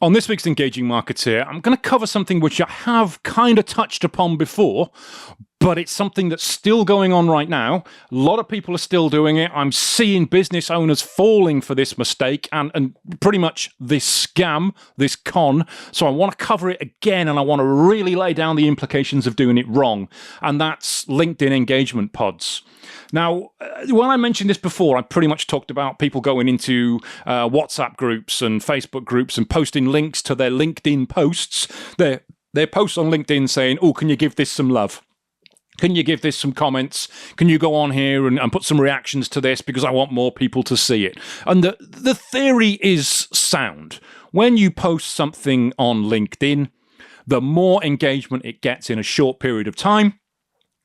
On this week's Engaging Marketeer, I'm going to cover something which I have kind of touched upon before, but it's something that's still going on right now. A lot of people are still doing it. I'm seeing business owners falling for this mistake and pretty much this scam, this con. So I want to cover it again, and I want to really lay down the implications of doing it wrong. And that's LinkedIn engagement pods. Now, when I mentioned this before, I pretty much talked about people going into WhatsApp groups and Facebook groups and posting links to their LinkedIn posts, their posts on LinkedIn saying, oh, can you give this some love? Can you give this some comments? Can you go on here and put some reactions to this because I want more people to see it? And the theory is sound. When you post something on LinkedIn, the more engagement it gets in a short period of time,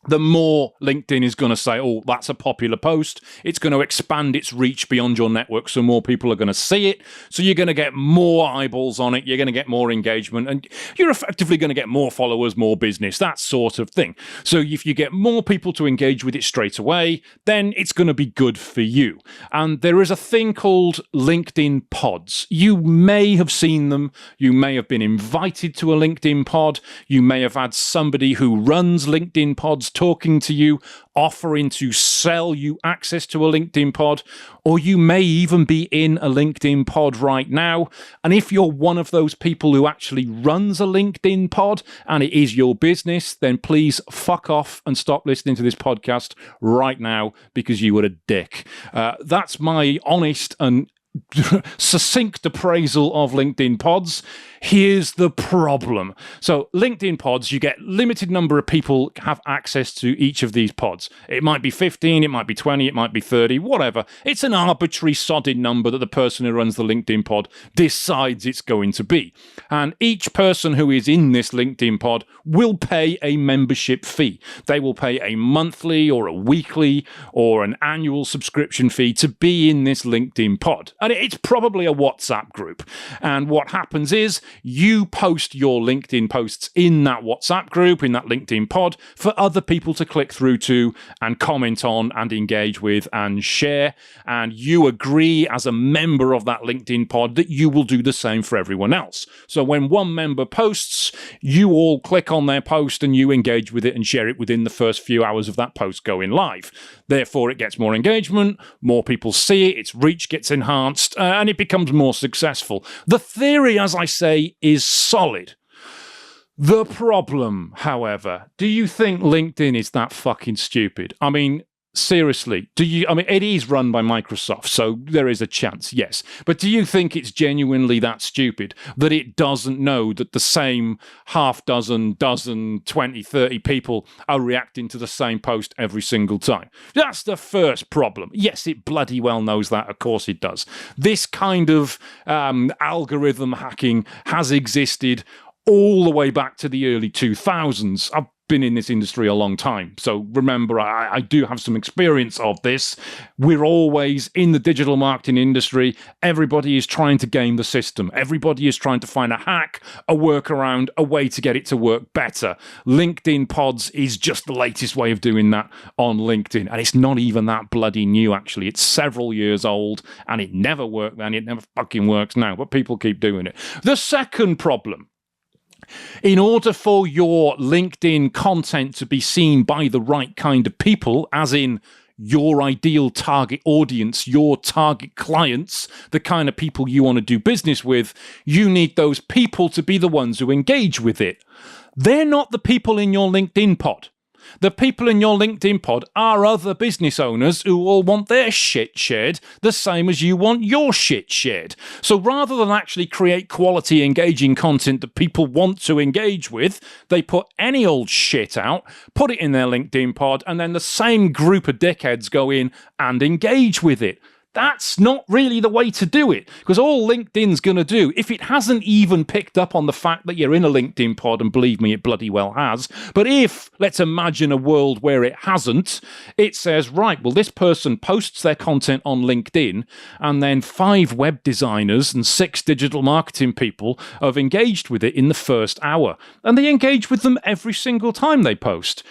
the more LinkedIn is going to say, oh, that's a popular post. It's going to expand its reach beyond your network, so more people are going to see it. So you're going to get more eyeballs on it. You're going to get more engagement, and you're effectively going to get more followers, more business, that sort of thing. So if you get more people to engage with it straight away, then it's going to be good for you. And there is a thing called LinkedIn pods. You may have seen them. You may have been invited to a LinkedIn pod. You may have had somebody who runs LinkedIn pods talking to you, offering to sell you access to a LinkedIn pod, or you may even be in a LinkedIn pod right now. And if you're one of those people who actually runs a LinkedIn pod and it is your business, then please fuck off and stop listening to this podcast right now because you were a dick. That's my honest and succinct appraisal of LinkedIn pods. Here's the problem. So LinkedIn pods, you get limited number of people have access to each of these pods. It might be 15, it might be 20, it might be 30, whatever. It's an arbitrary sodded number that the person who runs the LinkedIn pod decides it's going to be. And each person who is in this LinkedIn pod will pay a membership fee. They will pay a monthly or a weekly or an annual subscription fee to be in this LinkedIn pod. And it's probably a WhatsApp group. And what happens is you post your LinkedIn posts in that WhatsApp group, in that LinkedIn pod, for other people to click through to and comment on and engage with and share. And you agree as a member of that LinkedIn pod that you will do the same for everyone else. So when one member posts, you all click on their post and you engage with it and share it within the first few hours of that post going live. Therefore, it gets more engagement, more people see it, its reach gets enhanced, and it becomes more successful. The theory, as I say, is solid. The problem, however, do you think LinkedIn is that fucking stupid? I mean, seriously, it is run by Microsoft, so there is a chance, yes. But do you think it's genuinely that stupid that it doesn't know that the same half dozen, 20, 30 people are reacting to the same post every single time? That's the first problem. Yes, it bloody well knows that. Of course it does. This kind of algorithm hacking has existed all the way back to the early 2000s. I've been in this industry a long time. So remember, I do have some experience of this. We're always in the digital marketing industry. Everybody is trying to game the system. Everybody is trying to find a hack, a workaround, a way to get it to work better. LinkedIn pods is just the latest way of doing that on LinkedIn. And it's not even that bloody new, actually. It's several years old and it never worked then. It never fucking works now, but people keep doing it. The second problem: in order for your LinkedIn content to be seen by the right kind of people, as in your ideal target audience, your target clients, the kind of people you want to do business with, you need those people to be the ones who engage with it. They're not the people in your LinkedIn pod. The people in your LinkedIn pod are other business owners who all want their shit shared the same as you want your shit shared. So rather than actually create quality, engaging content that people want to engage with, they put any old shit out, put it in their LinkedIn pod, and then the same group of dickheads go in and engage with it. That's not really the way to do it, because all LinkedIn's going to do, if it hasn't even picked up on the fact that you're in a LinkedIn pod, and believe me, it bloody well has, but if, let's imagine a world where it hasn't, it says, right, well, this person posts their content on LinkedIn, and then 5 web designers and 6 digital marketing people have engaged with it in the first hour, and they engage with them every single time they post.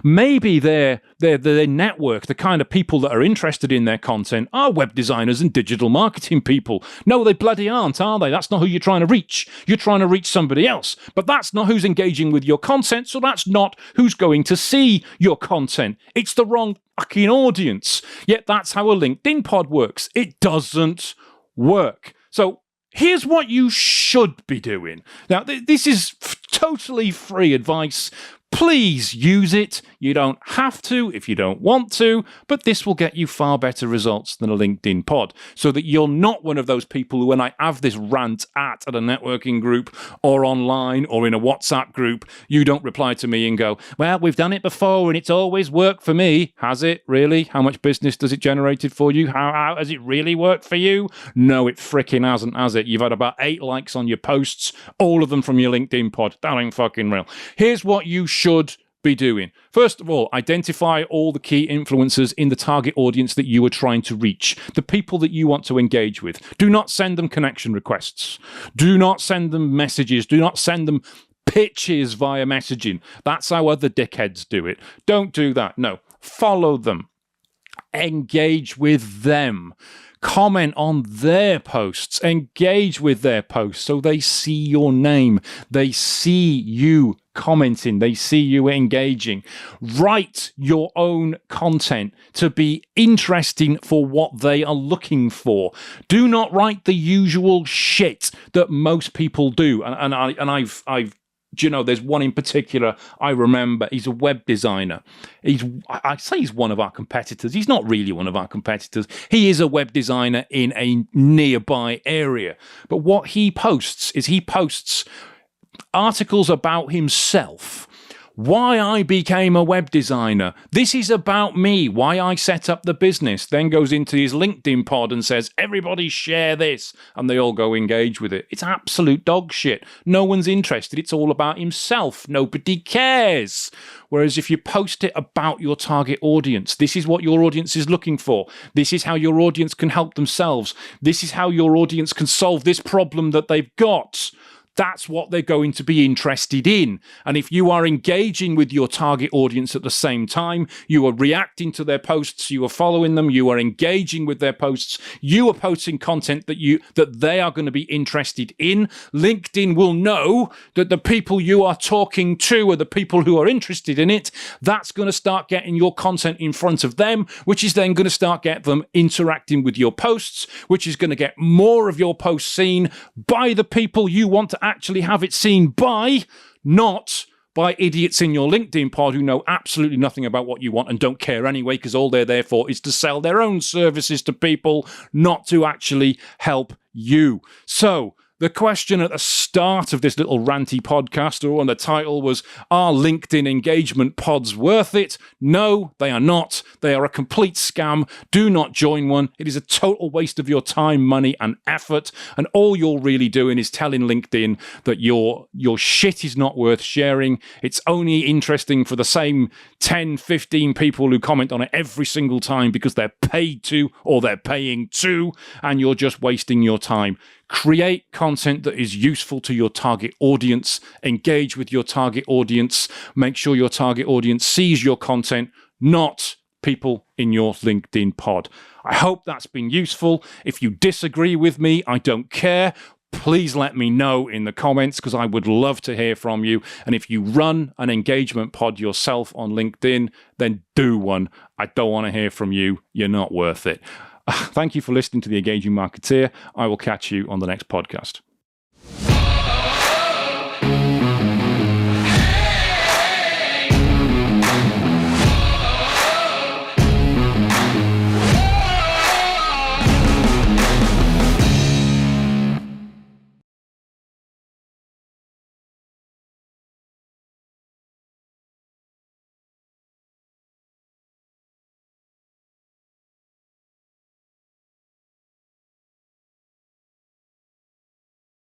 Maybe their network, the kind of people that are interested in their content, are web designers and digital marketing people. No, they bloody aren't, are they? That's not who you're trying to reach. You're trying to reach somebody else. But that's not who's engaging with your content, so that's not who's going to see your content. It's the wrong fucking audience. Yet that's how a LinkedIn pod works. It doesn't work. So here's what you should be doing. Now, this is totally free advice. Please use it. You don't have to if you don't want to, but this will get you far better results than a LinkedIn pod, so that you're not one of those people who, when I have this rant at a networking group or online or in a WhatsApp group, you don't reply to me and go, well, we've done it before and it's always worked for me. Has it really? How much business does it generated for you? How has it really worked for you? No, it fricking hasn't, has it? You've had about 8 likes on your posts, all of them from your LinkedIn pod. That ain't fucking real. Here's what you should be doing. First of all, identify all the key influencers in the target audience that you are trying to reach, the people that you want to engage with. Do not send them connection requests. Do not send them messages. Do not send them pitches via messaging. That's how other dickheads do it. Don't do that. No. Follow them. Engage with them. Comment on their posts, engage with their posts so they see your name, they see you commenting, they see you engaging. Write your own content to be interesting for what they are looking for. Do not write the usual shit that most people do. And I've do you know, there's one in particular I remember. He's a web designer. I say he's one of our competitors. He's not really one of our competitors. He is a web designer in a nearby area. But what he posts is he posts articles about himself. Why I became a web designer. This is about me, why I set up the business. Then goes into his LinkedIn pod and says, everybody share this. And they all go engage with it. It's absolute dog shit. No one's interested. It's all about himself. Nobody cares. Whereas if you post it about your target audience, this is what your audience is looking for. This is how your audience can help themselves. This is how your audience can solve this problem that they've got. That's what they're going to be interested in. And if you are engaging with your target audience at the same time, you are reacting to their posts, you are following them, you are engaging with their posts, you are posting content that they are going to be interested in. LinkedIn will know that the people you are talking to are the people who are interested in it. That's going to start getting your content in front of them, which is then going to start get them interacting with your posts, which is going to get more of your posts seen by the people you want to actually have it seen by, not by idiots in your LinkedIn pod who know absolutely nothing about what you want and don't care anyway, because all they're there for is to sell their own services to people, not to actually help you. So the question at the start of this little ranty podcast, and the title was, are LinkedIn engagement pods worth it? No, they are not. They are a complete scam. Do not join one. It is a total waste of your time, money, and effort. And all you're really doing is telling LinkedIn that your shit is not worth sharing. It's only interesting for the same 10, 15 people who comment on it every single time because they're paid to or they're paying to, and you're just wasting your time. Create content that is useful to your target audience. Engage with your target audience. Make sure your target audience sees your content, not people in your LinkedIn pod. I hope that's been useful. If you disagree with me, I don't care. Please let me know in the comments, because I would love to hear from you. And if you run an engagement pod yourself on LinkedIn, then do one. I don't want to hear from you. You're not worth it. Thank you for listening to The Engaging Marketeer. I will catch you on the next podcast.